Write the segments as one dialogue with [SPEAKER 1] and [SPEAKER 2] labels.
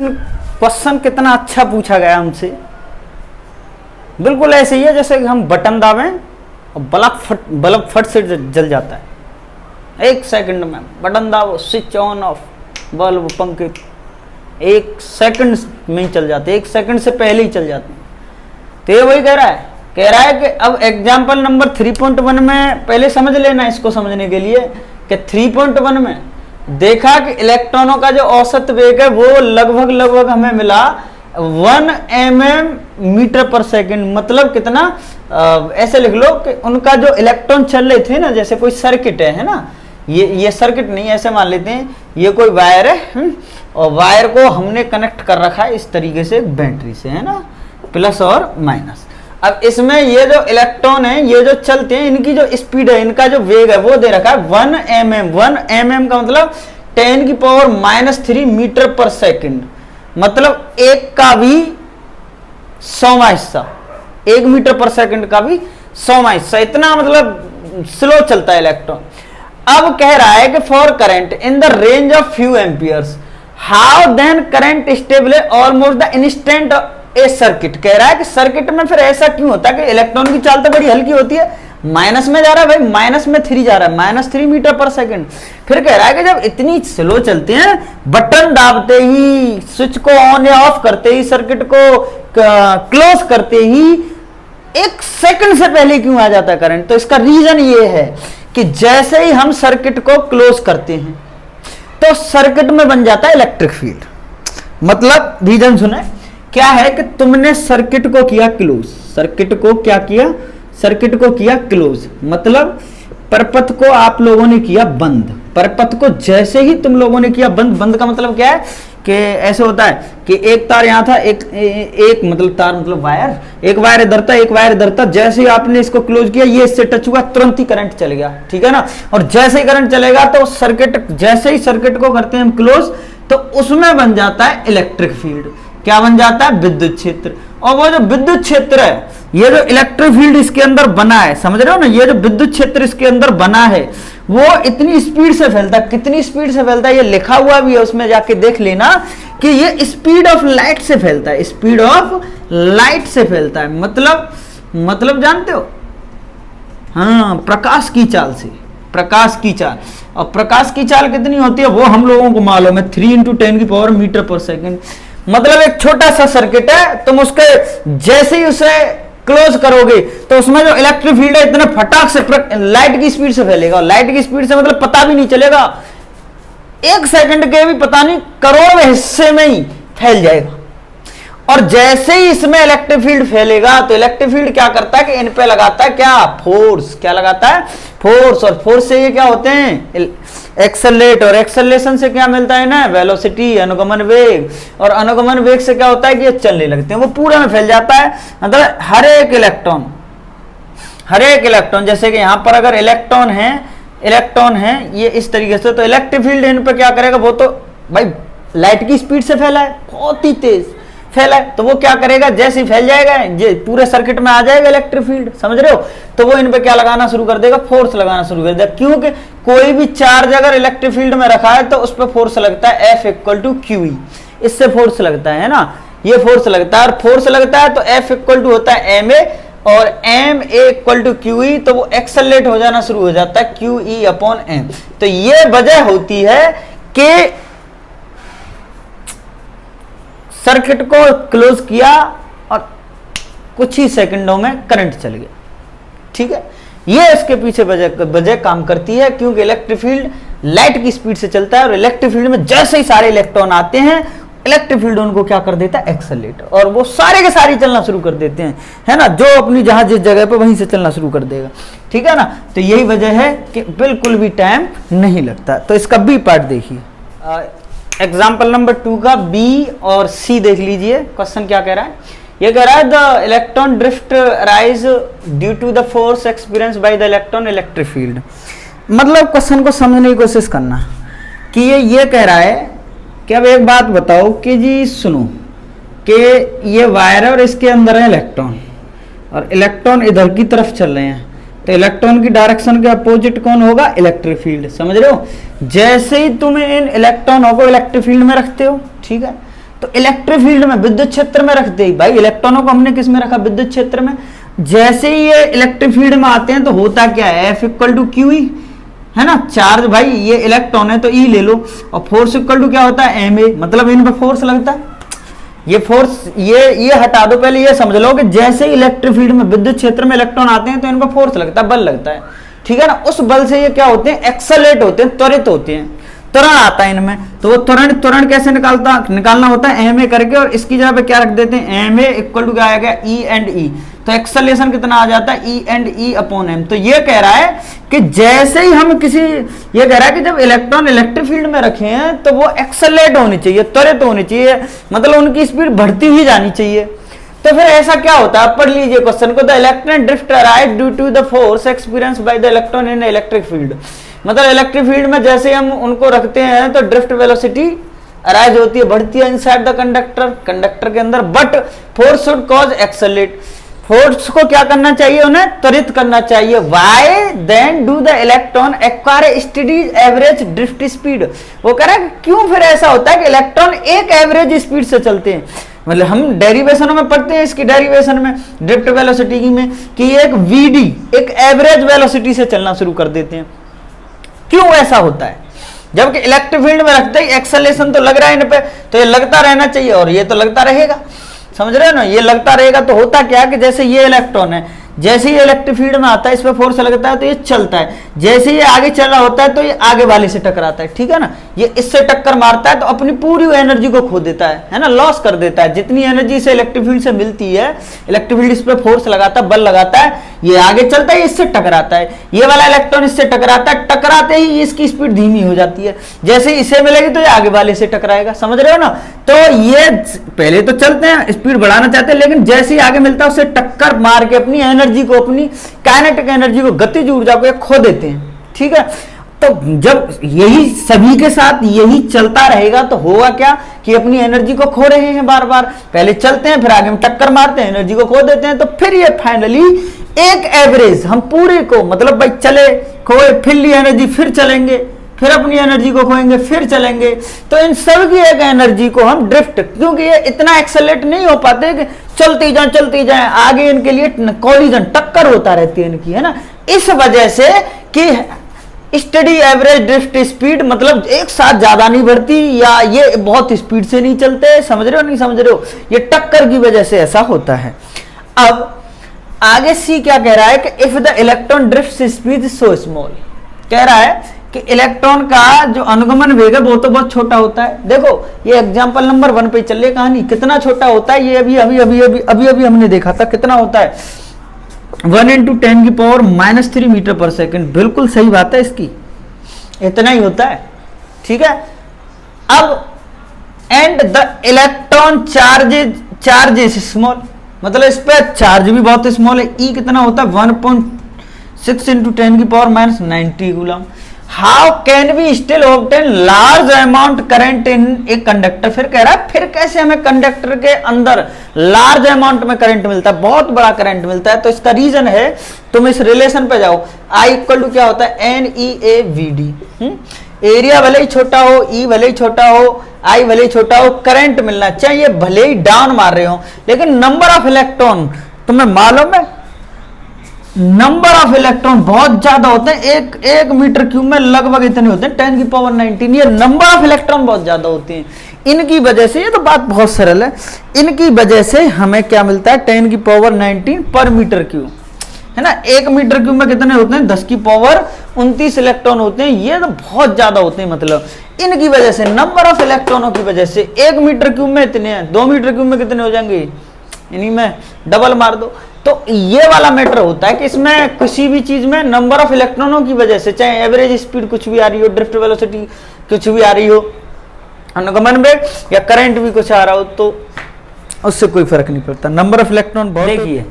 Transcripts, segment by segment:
[SPEAKER 1] Question कितना अच्छा पूछा गया हमसे। बिल्कुल ऐसे ही है जैसे कि हम बटन दाबें और बल्ब फट से जल जाता है। 1 सेकंड में बटन दाबो, स्विच ऑन ऑफ, बल्ब पंखे 1 सेकंड में ही चल जाते, 1 सेकंड से पहले ही चल जाते हैं। तो ये वही कह रहा है कि अब एग्जाम्पल नंबर 3.1 में पहले समझ लेना इसको समझने के लिए कि 3.1 में देखा कि इलेक्ट्रॉनों का जो औसत वेग है वो लगभग हमें मिला 1 mm मीटर पर सेकंड। मतलब कितना, ऐसे लिख लो कि उनका जो इलेक्ट्रॉन चल रहे थे ना, जैसे कोई सर्किट है ना, ये सर्किट नहीं, ऐसे मान लेते हैं ये कोई वायर है और वायर को हमने कनेक्ट कर रखा है इस तरीके से बैटरी से, है ना, प्लस और माइनस। अब इसमें ये जो इलेक्ट्रॉन है, ये जो चलते हैं, इनकी जो स्पीड है, इनका जो वेग है वो दे रखा है 1 mm। 1 mm का मतलब 10⁻³ मीटर पर सेकंड। मतलब 1 का भी 100वां हिस्सा, 1 मीटर पर सेकंड का भी 100वां हिस्सा, इतना मतलब स्लो चलता है इलेक्ट्रॉन। अब कह रहा है कि for current in the range of few amperes how then current stable almost the instant a circuit. कह रहा है कि सर्किट में फिर ऐसा क्यों होता है कि इलेक्ट्रॉन की चाल तो बड़ी हल्की होती है, माइनस में जा रहा है भाई, माइनस में 3 जा रहा है, -3 मीटर पर सेकंड। फिर कह रहा है कि जब इतनी स्लो चलते हैं, बटन दाबते ही, स्विच को ऑन या ऑफ करते ही, सर्किट को क्लोज करते ही 1 सेकंड से पहले क्यों आ जाता है करंट। तो इसका रीजन ये है कि जैसे ही हम सर्किट को क्लोज करते हैं तो सर्किट में बन जाता है इलेक्ट्रिक फील्ड। मतलब रीजन सुने, क्या है कि तुमने सर्किट को किया क्लोज, सर्किट को क्या किया, सर्किट को किया क्लोज, मतलब परपथ को आप लोगों ने किया बंद। परपथ को जैसे ही तुम लोगों ने किया बंद, बंद का मतलब क्या है कि ऐसे होता है कि एक तार यहां था, एक मतलब तार मतलब वायर, एक वायर इधर था, एक वायर इधर था। जैसे ही आपने इसको क्लोज किया, ये इससे टच हुआ, तुरंत ही करंट चल गया, ठीक है ना। और जैसे ही करंट चलेगा तो सर्किट, जैसे ही सर्किट को करते हैं हम क्लोज, तो उसमें बन जाता है इलेक्ट्रिक फील्ड। क्या बन जाता है, विद्युत क्षेत्र। और वो जो विद्युत क्षेत्र है, ये जो इलेक्ट्रिक फील्ड इसके अंदर बना है, समझ रहे हो ना, ये जो विद्युत क्षेत्र इसके अंदर बना है वो इतनी स्पीड से फैलता है। कितनी स्पीड से फैलता है ये लिखा हुआ भी है, उसमें जाके देख लेना कि ये स्पीड ऑफ लाइट से फैलता है, स्पीड ऑफ लाइट से फैलता है। मतलब जानते हो, हाँ, प्रकाश की चाल से, प्रकाश की चाल। और प्रकाश की चाल कितनी होती है वो हम लोगों को मालूम है, 3 × 10⁻⁻⁻ मीटर पर सेकंड। मतलब एक छोटा सा सर्किट है, तुम उसके जैसे ही उसे क्लोज करोगे तो उसमें जो इलेक्ट्रिक फील्ड है इतने फटाक से लाइट की स्पीड से फैलेगा। लाइट की स्पीड से मतलब पता भी नहीं चलेगा, 1 सेकंड के भी पता नहीं करोड़वें हिस्से में ही फैल जाएगा। और जैसे ही इसमें इलेक्ट्रिक फील्ड फैलेगा तो इलेक्ट्रिक फील्ड क्या करता है कि इन पे लगाता है क्या, फोर्स। क्या लगाता है, फोर्स। और फोर्स से ये क्या होते हैं, एक्सेलरेट। और एक्सेलरेशन से क्या मिलता है ना, वेलोसिटी, अनुगमन वेग। और अनुगमन वेग से क्या होता है कि ये चलने लगते हैं, वो पूरे में फैल जाता है। मतलब हर एक इलेक्ट्रॉन, जैसे कि यहां पर अगर इलेक्ट्रॉन है ये इस तरीके से, तो इलेक्ट्रिक फील्ड इन पर क्या करेगा, वो तो भाई लाइट की स्पीड से फैला है, बहुत ही तेज फैला है, तो वो क्या करेगा, जैसे ही फैल जाएगा ये पूरे सर्किट में आ जाएगा इलेक्ट्रिक फील्ड, समझ रहे हो। तो वो इन पे क्या लगाना शुरू कर देगा, फोर्स लगाना शुरू कर देगा। क्योंकि कोई भी चार्ज अगर इलेक्ट्रिक फील्ड में रखा है तो उस पर फोर्स लगता है F = QE, इससे फोर्स लगता है ना, ये फोर्स लगता है। और फोर्स लगता है तो F = होता है ma, और ma = QE, तो वो एक्सेलरेट हो जाना शुरू हो जाता है QE/m। तो ये वजह होती है कि सर्किट को क्लोज किया और कुछ ही सेकंडों में करंट चल गया, ठीक है। ये इसके पीछे वजह काम करती है, क्योंकि इलेक्ट्रिक फील्ड लाइट की स्पीड से चलता है और इलेक्ट्रिक फील्ड में जैसे ही सारे इलेक्ट्रॉन आते हैं, इलेक्ट्रिक फील्ड उनको क्या कर देता है, एक्सेलरेट, और वो सारे के सारे चलना शुरू कर देते हैं, है ना। जो अपनी जहां जिस जगह पे वहीं से चलना शुरू कर देगा, ठीक है ना। तो यही वजह है कि बिल्कुल भी टाइम नहीं लगता। तो इसका बी पार्ट देखिए, एग्जाम्पल नंबर 2 का बी और सी देख लीजिए। क्वेश्चन क्या कह रहा है, ये कह रहा है the electron drift rise due to the force experience by the electron electric field. मतलब क्वेश्चन को समझने की कोशिश करना कि ये कह रहा है कि अब एक बात बताओ कि जी सुनो कि ये वायर है और इसके अंदर है इलेक्ट्रॉन, और इलेक्ट्रॉन इधर की तरफ चल रहे हैं, तो इलेक्ट्रॉन की डायरेक्शन के अपोजिट कौन होगा, इलेक्ट्रिक फील्ड, समझ रहे हो। जैसे ही तुम इन इलेक्ट्रॉनों को इलेक्ट्रिक फील्ड में रखते हो, ठीक है, तो इलेक्ट्रिक फील्ड में विद्युत क्षेत्र में रखते ही भाई इलेक्ट्रॉनों को हमने किस में रखा, विद्युत क्षेत्र में। जैसे ही ये इलेक्ट्रिक फील्ड में आते हैं तो होता क्या है, F equal to Q E, है ना। चार्ज भाई ये इलेक्ट्रॉन है तो ई ले लो, और फोर्स इक्वल टू क्या होता है, एम ए, मतलब इन पे फोर्स लगता है। ये फोर्स ये हटा दो, पहले ये समझ लो कि जैसे ही इलेक्ट्रिक फील्ड में विद्युत क्षेत्र में इलेक्ट्रॉन आते हैं तो इन पर फोर्स लगता है, बल लगता है, ठीक है ना। उस बल से ये क्या होते हैं, एक्सेलरेट होते हैं, त्वरित होते हैं, त्वरण आता है इनमें। तो वो त्वरण कैसे निकालना होता है, एम ए करके, और इसकी जगह पे क्या रख देते हैं, एम ए इक्वल टू क्या आएगा, ई एंड ई। तो एक्सेलरेशन कितना आ जाता है, E and E upon M. तो ये कह रहा है कि जैसे ही हम ये कह रहा है कि जब इलेक्ट्रॉन इलेक्ट्रिक फील्ड में रखे हैं तो वो एक्सेलरेट होनी चाहिए, त्वरित होनी चाहिए, मतलब उनकी स्पीड बढ़ती हुई जानी चाहिए। तो फिर ऐसा क्या होता है, पढ़ लीजिए क्वेश्चन को। The electron drift arrive due to the force experience by the electron in electric field. मतलब इलेक्ट्रिक फील्ड में जैसे हम उनको रखते हैं तो ड्रिफ्ट वेलोसिटी अराइज होती है, बढ़ती है इनसाइड द कंडक्टर के अंदर। But force should cause accelerate, force को क्या करना चाहिए, उन्हें त्वरित करना चाहिए। Why then do the electron acquire study average drift speed. वो कह रहा है क्यों फिर ऐसा होता है कि इलेक्ट्रॉन एक एवरेज स्पीड से चलते हैं। मतलब हम डेरिवेशनों में पढ़ते हैं, इसकी डेरिवेशन में ड्रिफ्ट वेलोसिटी की में, कि एक वीडी एक एवरेज वेलोसिटी से चलना शुरू कर देते हैं। क्यों ऐसा होता है, जबकि इलेक्ट्रिक फील्ड में रखते ही एक्सेलरेशन तो लग रहा है इन पे, तो ये लगता रहना चाहिए, और ये तो लगता रहेगा, समझ रहे हो ना। ये लगता रहेगा तो होता क्या है कि जैसे ये इलेक्ट्रॉन है, जैसे ये इलेक्ट्रिक फील्ड में आता है, इस पे फोर्स लगता है तो ये चलता है, जैसे ये आगे चल रहा होता है तो ये आगे वाले से टकराता है, ठीक है ना। ये इससे टक्कर मारता है तो अपनी पूरी एनर्जी को खो देता है ना, लॉस कर देता है। जितनी एनर्जी इसे इलेक्ट्रिक फील्ड से मिलती है, इलेक्ट्रिक फील्ड इस पे फोर्स लगाता है, बल लगाता है, ये आगे चलता है, इससे टकराता है, ये वाला इलेक्ट्रॉन इससे टकराता है, टकराते ही इसकी स्पीड धीमी हो जाती है। जैसे इसे मिलेगी तो ये आगे वाले से टकराएगा, समझ रहे हो ना। तो ये पहले तो चलते हैं, स्पीड बढ़ाना चाहते हैं, लेकिन जैसे ही आगे मिलता है उससे टक्कर मार के अपनी एनर्जी को, अपनी काइनेटिक एनर्जी को, गतिज ऊर्जा को खो देते हैं, ठीक है। तो जब यही सभी के साथ यही चलता रहेगा तो होगा क्या कि अपनी एनर्जी को खो रहे हैं बार बार। पहले चलते हैं, फिर आगे में टक्कर मारते हैं, एनर्जी को खो देते हैं, तो फिर ये फाइनली एक एवरेज हम पूरे को, मतलब भाई चले खोए, फिर ली एनर्जी, फिर चलेंगे, फिर अपनी एनर्जी को खोएंगे, फिर चलेंगे। तो इन सब की एक एनर्जी को हम ड्रिफ्ट, क्योंकि ये इतना एक्सेलरेट नहीं हो पाते कि चलती जाए, आगे इनके लिए कॉलिजन, टक्कर होता रहती है इनकी, है ना। इस वजह से कि स्टडी एवरेज ड्रिफ्ट स्पीड, मतलब एक साथ ज्यादा नहीं बढ़ती, या ये बहुत स्पीड से नहीं चलते, समझ रहे हो नहीं समझ रहे हो, ये टक्कर की वजह से ऐसा होता है। अब आगे सी क्या कह रहा है कि if the electron drift speed so small, कह रहा है कि इलेक्ट्रॉन का जो अनुगमन वेग है वो तो बहुत छोटा होता है। देखो ये एग्जांपल नंबर 1 पे चल रही कहानी, कितना छोटा होता है ये अभी हमने देखा था, कितना होता है 1 × 10⁻³ मीटर पर सेकंड। बिल्कुल सही बात है इसकी, इतना ही होता है, ठीक है। अब and the electron charges small, मतलब इस पे चार्ज भी बहुत स्मॉल है। ई कितना होता है 1.6 × 10⁻90 coulomb. How can we still obtain large amount current in a conductor. फिर कह रहा है फिर कैसे हमें कंडक्टर के अंदर लार्ज अमाउंट में करंट मिलता है, बहुत बड़ा करंट मिलता है। तो इसका रीजन है, तुम इस रिलेशन पे जाओ, आई इक्वल टू क्या होता है NEAVD। एरिया भले ही छोटा हो, ई भले ही छोटा हो, आई भले ही छोटा हो, करंट मिलना चाहिए, भले ही डाउन मार रहे हो, लेकिन नंबर ऑफ इलेक्ट्रॉन तुम्हें मालूम है, नंबर ऑफ इलेक्ट्रॉन बहुत ज्यादा होते हैं। एक मीटर क्यूब में लगभग इतने होते हैं 10⁻19। ये नंबर ऑफ इलेक्ट्रॉन बहुत ज्यादा होते हैं। इनकी वजह से, ये तो बात बहुत सरल है, इनकी वजह से हमें क्या मिलता है 10⁻19 पर मीटर क्यूब, है ना। 1 मीटर क्यूब में कितने होते हैं 10⁻29 इलेक्ट्रॉन होते हैं। ये तो बहुत ज्यादा होते हैं, मतलब इनकी वजह से, नंबर ऑफ इलेक्ट्रॉनों की वजह से 1 मीटर क्यूब में इतने हैं, 2 मीटर क्यूब में कितने हो जाएंगे, इन्हीं में डबल मार दो। तो ये वाला मैटर होता है कि इसमें किसी भी चीज में नंबर ऑफ इलेक्ट्रॉनों की वजह से, चाहे एवरेज स्पीड कुछ भी आ रही हो, ड्रिफ्ट वेलोसिटी कुछ भी आ रही हो, अनुगमन वेग या करंट भी कुछ आ रहा हो, तो उससे कोई फर्क नहीं पड़ता, नंबर ऑफ इलेक्ट्रॉन बहुत। देखिए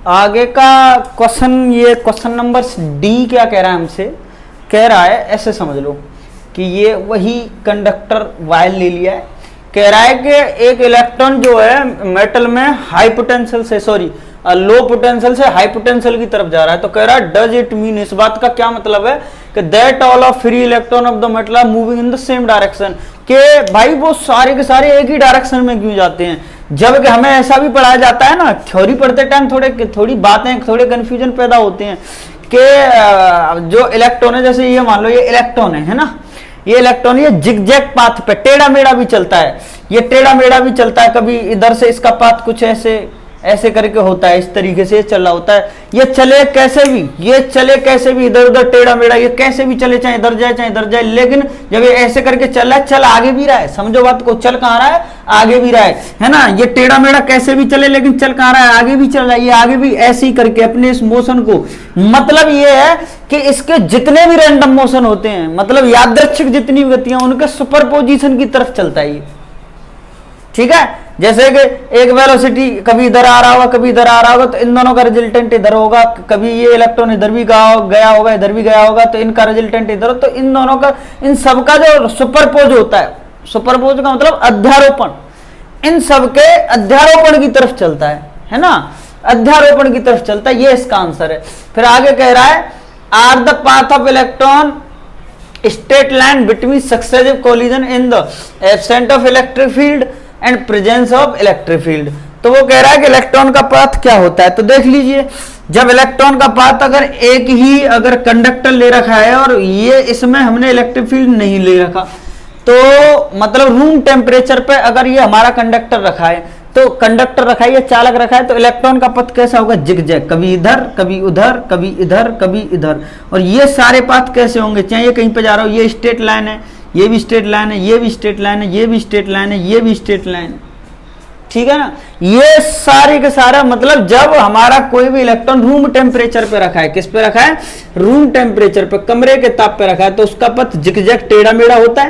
[SPEAKER 1] आगे का क्वेश्चन, ये क्वेश्चन नंबर डी क्या कह रहा है हमसे, कह रहा है ऐसे समझ लो कि ये वही कंडक्टर वायर ले लिया है, कह रहा है कि एक इलेक्ट्रॉन जो है मेटल में हाई पोटेंशियल से, सॉरी लो पोटेंशियल से हाई पोटेंशियल की तरफ जा रहा है। तो कह रहा है डज इट मीन, इस बात का क्या मतलब है कि that all of free electron of the metal are moving in the same direction, कि भाई वो सारे के सारे एक ही डायरेक्शन में क्यों जाते हैं। जब कि हमें ऐसा भी पढ़ाया जाता है ना, थ्योरी पढ़ते टाइम थोड़ी बातें थोड़े कंफ्यूजन पैदा होते हैं कि जो इलेक्ट्रॉन है, जैसे ये मान लो ये इलेक्ट्रॉन है ना, ये इलेक्ट्रॉन ये जिगजैग पाथ पे टेढ़ा मेढ़ा भी चलता है, ये टेढ़ा मेढ़ा भी चलता है, कभी इधर से इसका पाथ कुछ ऐसे करके होता है, इस तरीके से चल रहा होता है। ये चले कैसे भी इधर उधर टेढ़ा मेढ़ा, ये कैसे भी चले, चाहे इधर जाए चाहे इधर जाए, लेकिन जब ये ऐसे करके चल रहा है, चल आगे भी रहा है, समझो बात को, चल कहाँ रहा है, आगे भी रहा है ना। ये टेढ़ा मेढ़ा कैसे भी चले लेकिन चल कहाँ रहा है, आगे भी चल रहा है, ये आगे भी ऐसे ही करके अपने इस मोशन को, मतलब ये है कि इसके जितने भी रैंडम मोशन होते हैं, मतलब यादृच्छिक जितनी गतियां, उनके सुपरपोजिशन की तरफ चलता है ये, ठीक है। जैसे कि एक वेलोसिटी कभी इधर आ रहा होगा कभी इधर आ रहा होगा, तो इन दोनों का रिजल्टेंट इधर होगा, कभी ये इलेक्ट्रॉन इधर भी गया होगा इधर भी गया होगा, तो इनका रिजल्टेंट इधर हो, तो इन दोनों का, इन सबका जो सुपरपोज होता है, सुपरपोज का मतलब अध्यारोपण, इन सबके अध्यारोपण की तरफ चलता है ना, अध्यारोपण की तरफ चलता है, ये इसका आंसर है। फिर आगे कह रहा है are the path of electron straight line between successive collision in the absent of electric field and presence of electric field. तो वो कह रहा है कि इलेक्ट्रॉन का पाथ क्या होता है। तो देख लीजिए, जब इलेक्ट्रॉन का पाथ अगर एक ही अगर कंडक्टर ले रखा है और ये इसमें हमने इलेक्ट्रिक फील्ड नहीं ले रखा, तो मतलब रूम टेम्परेचर पे अगर ये हमारा कंडक्टर रखा है, तो कंडक्टर रखा है, ये चालक रखा है, तो इलेक्ट्रॉन का पथ कैसा होगा, जिगजैग, कभी इधर कभी उधर कभी इधर कभी इधर। और ये सारे पाथ कैसे होंगे, चाहे ये कहीं पे जा रहा हो, ये स्ट्रेट लाइन है, ये भी स्ट्रेट लाइन है, ये भी स्ट्रेट लाइन है, ये भी स्ट्रेट लाइन है, ये भी स्ट्रेट लाइन है, ठीक है ना। ये सारे के सारा मतलब जब हमारा कोई भी इलेक्ट्रॉन रूम टेम्परेचर पे रखा है, किस पे रखा है, रूम टेम्परेचर पे, कमरे के ताप पे रखा है, तो उसका पथ जिगजैग टेढ़ा मेढ़ा होता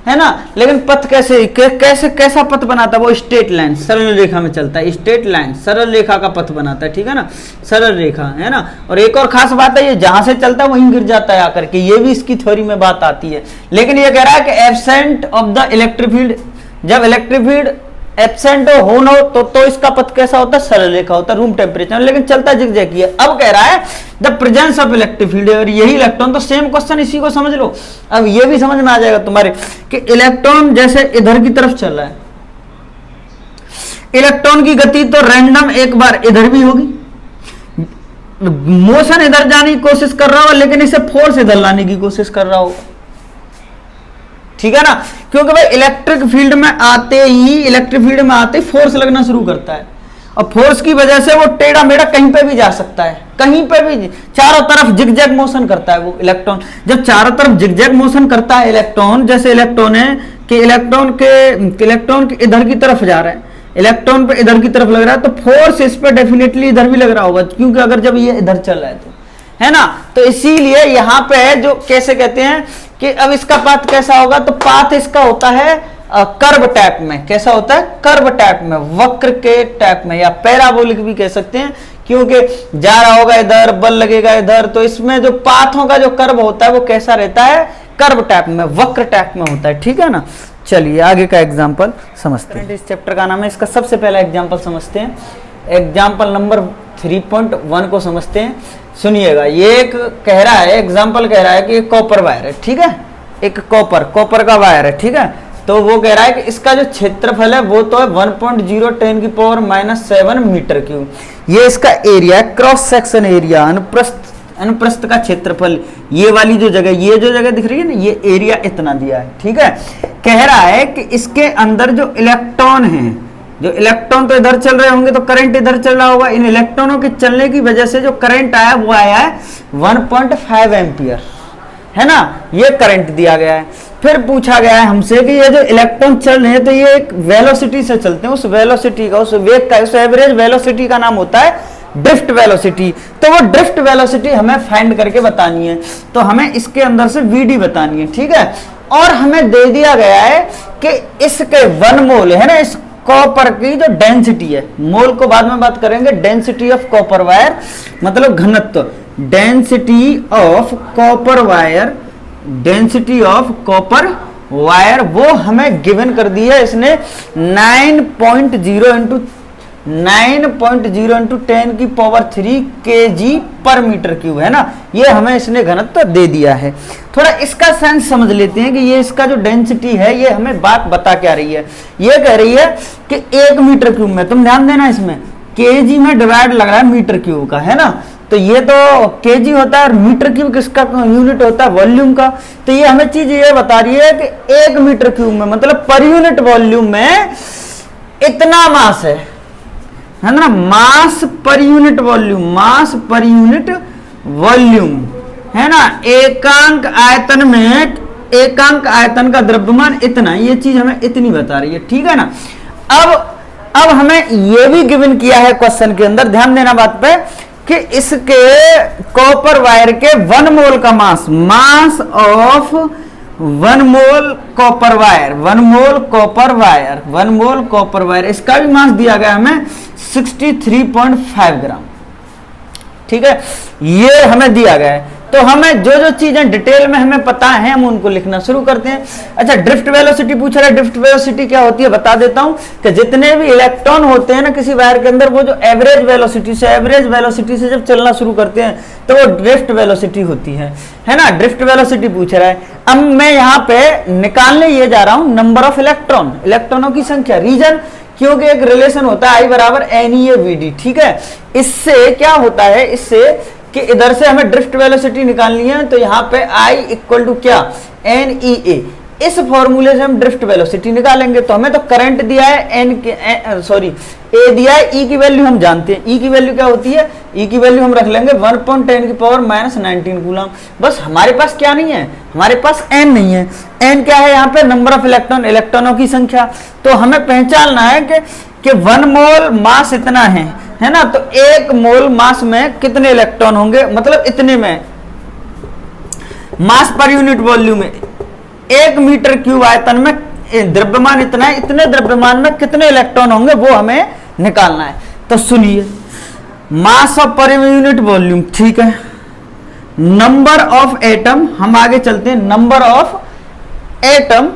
[SPEAKER 1] है ना। लेकिन पथ कैसा पथ बनाता है, वो स्ट्रेट लाइन सरल रेखा में चलता है, स्ट्रेट लाइन सरल रेखा का पथ बनाता है, ठीक है ना, सरल रेखा है ना। और एक और खास बात है, ये जहां से चलता है वहीं गिर जाता है आकर के, ये भी इसकी थ्योरी में बात आती है। लेकिन ये कह रहा है कि absent of the electric field, जब इलेक्ट्रिक फील्ड एब्सेंट हो न हो तो इसका पथ कैसा होता है, सरल रेखा होता है, रूम टेम्परेचर, लेकिन चलता जिगजैग है। अब कह रहा है the presence of electric field, और यही इलेक्ट्रॉन, तो सेम क्वेश्चन इसी को समझ लो। अब ये भी समझ में आ जाएगा तुम्हारे कि इलेक्ट्रॉन जैसे इधर की तरफ चल रहा है, इलेक्ट्रॉन की गति तो रैंडम एक बार इधर भी होगी, मोशन इधर जाने की कोशिश कर रहा हो, लेकिन इसे फोर्स इधर लाने की कोशिश कर रहा होगा, ठीक है ना। क्योंकि भाई इलेक्ट्रिक फील्ड में आते ही फोर्स लगना शुरू करता है, और फोर्स की वजह से वो टेढ़ा मेढ़ा कहीं पे भी जा सकता है, कहीं पे भी, चारों तरफ जिगजैग मोशन करता है वो इलेक्ट्रॉन। जब चारों तरफ जिगजैग मोशन करता है इलेक्ट्रॉन, जैसे इलेक्ट्रॉन है कि इलेक्ट्रॉन के इधर की तरफ जा रहा है, इलेक्ट्रॉन पे इधर की तरफ लग रहा है, तो फोर्स इस पे डेफिनेटली इधर भी लग रहा होगा, क्योंकि अगर जब ये इधर चल रहा है तो, है ना। तो इसीलिए यहां पे जो कैसे कहते हैं कि अब इसका पाथ कैसा होगा, तो पाथ इसका होता है कर्व टाइप में, कैसा होता है, कर्व टाइप में, वक्र के टाइप में, या पैराबोलिक भी कह सकते हैं, क्योंकि जा रहा होगा इधर, बल लगेगा इधर, तो इसमें जो पाथों का जो कर्व होता है वो कैसा रहता है, कर्व टाइप में, वक्र टाइप में होता है, ठीक है ना। चलिए आगे का एग्जाम्पल समझते हैं। इस चैप्टर का नाम है, इसका सबसे पहला एग्जाम्पल समझते हैं, एग्जाम्पल नंबर 3.1 को समझते हैं। सुनिएगा, ये एक कह रहा है, एग्जाम्पल कह रहा है कि कॉपर वायर है, ठीक है, एक कॉपर का वायर है, ठीक है। तो वो कह रहा है कि इसका जो क्षेत्रफल है वो तो है 1.0 10⁻⁷ मीटर क्यूब। ये इसका एरिया है, क्रॉस सेक्शन एरिया, अनुप्रस्थ का क्षेत्रफल, ये वाली जो जगह दिख रही है ना, ये एरिया इतना दिया है, ठीक है। कह रहा है कि इसके अंदर जो इलेक्ट्रॉन है, जो इलेक्ट्रॉन तो इधर चल रहे होंगे तो करंट इधर चल रहा होगा, इन इलेक्ट्रॉनों के चलने की वजह से जो करंट आया वो आया है 1.5 एम्पियर, है ना, ये करंट दिया गया है। फिर पूछा गया है हमसे कि ये जो इलेक्ट्रॉन चल रहे हैं तो ये एक वेलोसिटी से चलते हैं, उस वेलोसिटी का, उस वेग का, उस एवरेज वेलोसिटी का नाम होता है ड्रिफ्ट वेलोसिटी। तो वो ड्रिफ्ट वेलोसिटी हमें फाइंड करके बतानी है, तो हमें इसके अंदर से वीडी बतानी है, ठीक है। और हमें दे दिया गया है कि इसके 1 मोल है ना, इस कॉपर की जो डेंसिटी है, मोल को बाद में बात करेंगे, डेंसिटी ऑफ कॉपर वायर मतलब घनत्व, density of copper wire, density of copper wire वो हमें गिवन कर दी है इसने 9.0 इंटू 9.0 इंटू 10 की पावर 3 kg पर मीटर क्यूब है ना, ये हमें इसने घनत्व दे दिया है। थोड़ा इसका सेंस समझ लेते हैं कि ये इसका जो डेंसिटी है ये हमें बात बता क्या रही है। ये कह रही है कि 1 मीटर क्यूब में, तुम ध्यान देना इसमें kg में डिवाइड लग रहा है मीटर क्यूब का, है ना, तो ये तो kg होता है और मीटर क्यूब किसका यूनिट होता है, वॉल्यूम का। तो ये हमें चीज ये बता रही है कि 1 मीटर क्यूब में मतलब पर यूनिट वॉल्यूम में इतना मास है ना, मास पर यूनिट वॉल्यूम, मास पर यूनिट वॉल्यूम, है ना, एकांक आयतन में, एकांक आयतन का द्रव्यमान इतना, ये चीज हमें इतनी बता रही है, ठीक है ना। अब हमें ये भी गिवन किया है क्वेश्चन के अंदर, ध्यान देना बात पे, कि इसके कॉपर वायर के 1 मोल का mass, mass of 1 mole copper wire, 1 mole copper wire, 1 mole copper wire, इसका भी मास दिया गया हमें 63.5 ग्राम, ठीक है, ये हमें दिया गया है। तो हमें जो जो चीजें डिटेल में हमें पता है हम उनको लिखना शुरू करते हैं। अच्छा, ड्रिफ्ट वेलोसिटी पूछ रहा है, ड्रिफ्ट वेलोसिटी क्या होती है बता देता हूं कि जितने भी इलेक्ट्रॉन होते हैं ना किसी वायर के अंदर, वो जो एवरेज वेलोसिटी से जब चलना शुरू करते हैं तो वो ड्रिफ्ट वेलोसिटी होती है ना, ड्रिफ्ट वेलोसिटी पूछ रहा है। अब मैं यहाँ पे निकालने ये जा रहा हूं नंबर ऑफ इलेक्ट्रॉन, इलेक्ट्रॉनों की संख्या, रीजन, क्योंकि एक रिलेशन होता है I बराबर NeAVD, ठीक है। इससे क्या होता है, इससे कि इधर से हमें ड्रिफ्ट वेलोसिटी निकालनी है, तो यहाँ पे I इक्वल टू क्या, NEA, इस फॉर्मूले से हम ड्रिफ्ट वेलोसिटी निकालेंगे। तो हमें तो करंट दिया है A दिया है, E की वैल्यू हम जानते हैं, E की वैल्यू क्या होती है, E की वैल्यू हम रख लेंगे 1.10 की पावर -19 कूलम। बस हमारे पास क्या नहीं है, हमारे पास N नहीं है। N क्या है यहाँ पे, नंबर ऑफ इलेक्ट्रॉन, इलेक्ट्रॉनों की संख्या। तो हमें पहचानना है कि 1 मोल मास इतना है ना, तो 1 मोल मास में कितने इलेक्ट्रॉन होंगे, मतलब इतने में मास पर यूनिट वॉल्यूम में 1 मीटर क्यूब आयतन में द्रव्यमान इतना है, इतने द्रव्यमान में कितने इलेक्ट्रॉन होंगे वो हमें निकालना है। तो सुनिए, mass of per unit volume, ठीक है, नंबर ऑफ एटम, हम आगे चलते हैं, number of atom,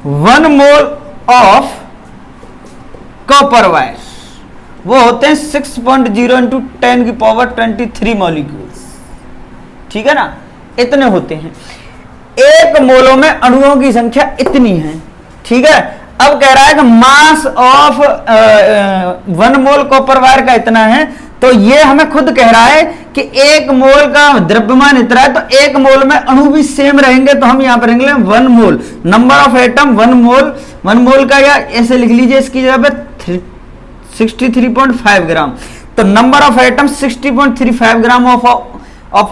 [SPEAKER 1] one mole of copper wire, वो होते हैं 6.0 इंटू 10 की पावर 23 मॉलिक्यूल्स, ठीक है ना, इतने होते हैं। 1 मोलों में अणुओं की संख्या इतनी है, ठीक है। अब कह रहा है कि मास ऑफ 1 मोल कॉपर वायर का इतना है, तो ये हमें खुद कह रहा है कि 1 मोल का द्रव्यमान इतना है, तो 1 मोल में अणु भी सेम रहेंगे, तो हम यहां पर रहेंगे 1 मोल, नंबर ऑफ एटम 1 मोल का, या ऐसे लिख लीजिए इसकी जगह पे 63.5 ग्राम। तो number of atom 60.35 gram of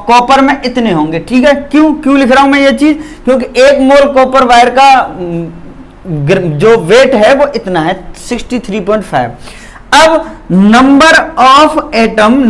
[SPEAKER 1] copper में इतने होंगे, ठीक है। क्यों लिख रहा हूं मैं ये चीज, क्योंकि 1 मोल कॉपर वायर का जो वेट है वो इतना है 63.5। अब number of atom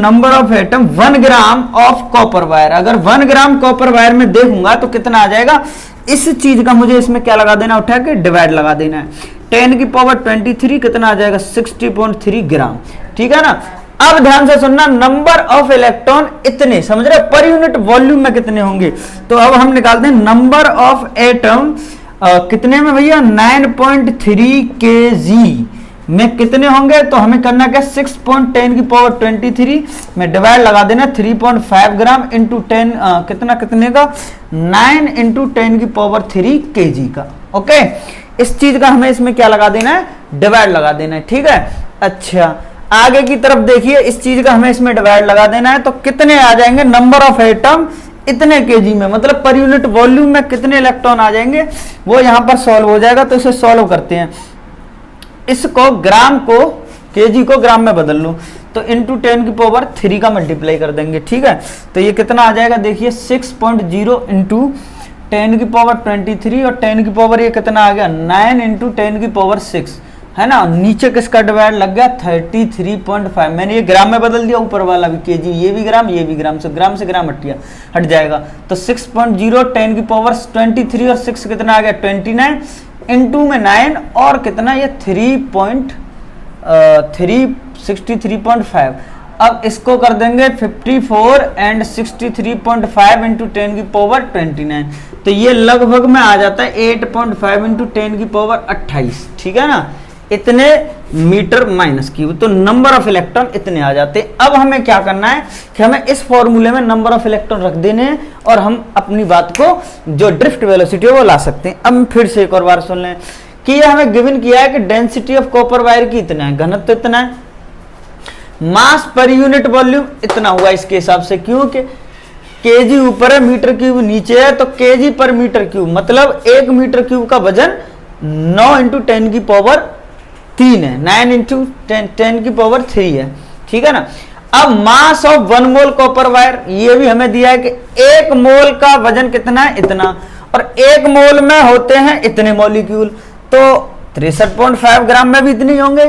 [SPEAKER 1] 1 gram of copper wire, अगर 1 ग्राम कॉपर वायर में देखूंगा तो कितना आ जाएगा, इस चीज का मुझे इसमें क्या लगा देना, उठा के डिवाइड लगा देना है, 10 की पावर 23 कितना आ जाएगा 60.3 ग्राम, ठीक है ना। अब ध्यान से सुनना, नंबर ऑफ इलेक्ट्रॉन इतने, समझ रहे, पर यूनिट वॉल्यूम में कितने होंगे। तो अब हम निकालते हैं नंबर ऑफ एटम कितने में भैया, 9.3 kg में कितने होंगे, तो हमें करना क्या, 6.10 की पावर 23 में डिवाइड लगा देना 3.5 ग्राम इंटू 10 कितने का 9 इंटू 10 की पावर 3 kg का, ओके। इस चीज का हमें इसमें क्या लगा देना है, डिवाइड लगा देना है, ठीक है। अच्छा, आगे की तरफ देखिए, इस चीज का हमें इसमें डिवाइड लगा देना है, तो कितने आ जाएंगे, नंबर ऑफ एटम इतने केजी में, मतलब पर यूनिट वॉल्यूम में कितने इलेक्ट्रॉन आ जाएंगे, वो यहां पर सॉल्व हो जाएगा। तो इसे सॉल्व करते हैं, इसको ग्राम को केजी को ग्राम में बदल लूं, तो इंटू 10 की पावर 3 का मल्टीप्लाई कर देंगे, ठीक है। तो ये कितना आ जाएगा, देखिए 6.0 इंटू 10 की पावर 23 और 10 की पावर ये कितना आ गया 9 इंटू 10 की पावर 6, है ना। नीचे किसका डिवाइड लग गया 33.5, मैंने ये ग्राम में बदल दिया, ऊपर वाला भी केजी, ये भी ग्राम से ग्राम हट जाएगा। तो 6.0 10 की पावर 23 और 6 कितना आ गया 29 इंटू में 9 और कितना ये 63.5। अब इसको कर देंगे 54 एंड 63.5 इंटू 10 की पावर 29, तो ये लगभग में आ जाता है 8.5 इंटू 10 की पावर 28, ठीक है ना, इतने मीटर माइनस क्यूब। तो नंबर ऑफ इलेक्ट्रॉन इतने आ जाते हैं। अब हमें क्या करना है कि हमें इस फॉर्मूले में नंबर ऑफ इलेक्ट्रॉन रख देने हैं और हम अपनी बात को जो ड्रिफ्ट वेलोसिटी है वो ला सकते हैं। अब फिर से एक और बार सुन लें कि ये हमें गिवन किया है कि डेंसिटी ऑफ कॉपर वायर की इतना है, घनत्व इतना है, मास पर यूनिट वॉल्यूम इतना हुआ इसके हिसाब से, क्योंकि केजी ऊपर है मीटर क्यूब नीचे है, तो केजी पर मीटर क्यूब मतलब 1 मीटर क्यूब का वजन 9 इंटू 10 की पावर 3 है, 9 इंटू 10 की पावर 3 है, ठीक है ना। अब मास ऑफ 1 मोल कॉपर वायर, ये भी हमें दिया है कि 1 मोल का वजन कितना है, इतना, और 1 मोल में होते हैं इतने मॉलिक्यूल, तो 63.5 ग्राम में भी इतने होंगे,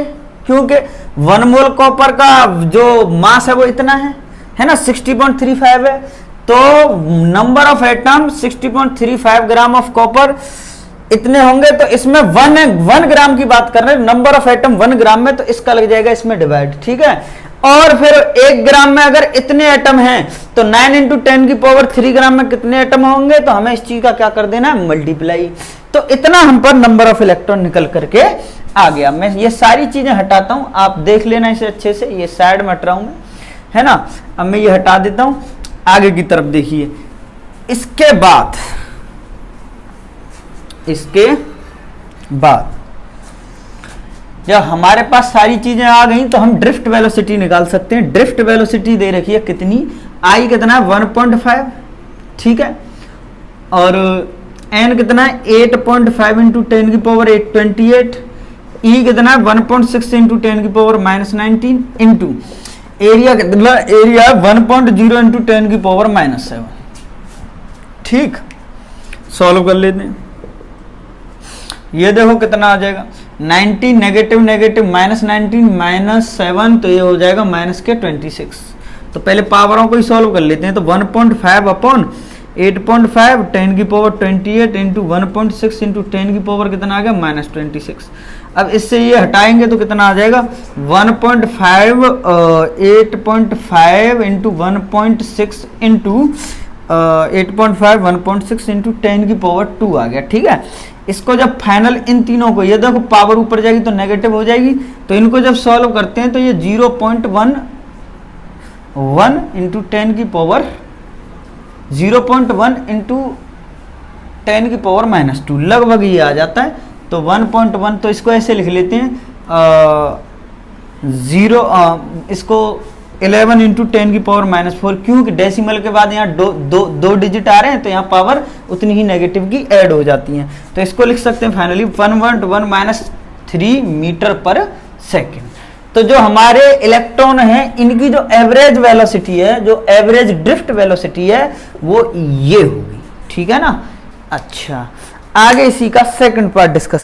[SPEAKER 1] क्योंकि 1 मोल कॉपर का जो मास है वो इतना है ना, 60.35 है। तो number of atom 60.35 gram of copper इतने होंगे। तो इसमें 1 ग्राम की बात कर रहे हैं, नंबर ऑफ एटम 1 ग्राम में, तो इसका लग जाएगा इसमें डिवाइड, ठीक है। और फिर 1 ग्राम में अगर इतने एटम हैं तो 9 इंटू 10 की पावर 3 ग्राम में कितने एटम होंगे, तो हमें इस चीज का क्या कर देना है, मल्टीप्लाई। तो इतना हम पर नंबर ऑफ इलेक्ट्रॉन निकल करके आ गया। मैं ये सारी चीजें हटाता हूं, आप देख लेना इसे अच्छे से, ये साइड में हट रहा हूं मैं, है ना। अब मैं ये हटा देता हूं, आगे की तरफ देखिए। इसके बाद जब हमारे पास सारी चीजें आ गई तो हम ड्रिफ्ट वेलोसिटी निकाल सकते हैं। ड्रिफ्ट वेलोसिटी दे रखी है कितनी, आई कितना है 1.5, ठीक है, और एन कितना है 8.5 इंटू 10 की पावर 28, ई कितना है 1.6 इंटू 10 की पावर -19 इंटू एरिया कितना, एरिया 1.0 इंटू 10 की पावर -7, ठीक। सॉल्व कर लेते हैं, ये देखो कितना आ जाएगा 90 नेगेटिव नेगेटिव -19 -7, तो ये हो जाएगा -26। तो पहले पावरों को ही सॉल्व कर लेते हैं। तो 1.5 अपॉन 8.5 10 की पावर 28 इंटू 1.6 इंटू 10 की पावर कितना आ गया -26। अब इससे ये हटाएंगे तो कितना आ जाएगा 1.5 8.5 इंटू 1.6 इंटू 8.5 1.6 इंटू 10 की पावर 2 आ गया, ठीक है। इसको जब फाइनल इन तीनों को, ये देखो पावर ऊपर जाएगी तो नेगेटिव हो जाएगी, तो इनको जब सॉल्व करते हैं तो ये 0.11 इंटू 10 की पावर 0.1 इंटू 10 की पावर -2 लगभग ये आ जाता है। तो 1.1, तो इसको ऐसे लिख लेते हैं इसको 11 इंटू 10 की पावर -4, क्योंकि डेसिमल के बाद यहाँ दो डिजिट आ रहे हैं, तो यहाँ पावर उतनी ही नेगेटिव की ऐड हो जाती हैं। तो इसको लिख सकते हैं फाइनली 1.1 -3 मीटर पर सेकेंड। तो जो हमारे इलेक्ट्रॉन हैं इनकी जो एवरेज वेलोसिटी है, जो एवरेज ड्रिफ्ट वेलोसिटी है, वो ये होगी, ठीक है ना। अच्छा, आगे इसी का सेकंड पार्ट डिस्कस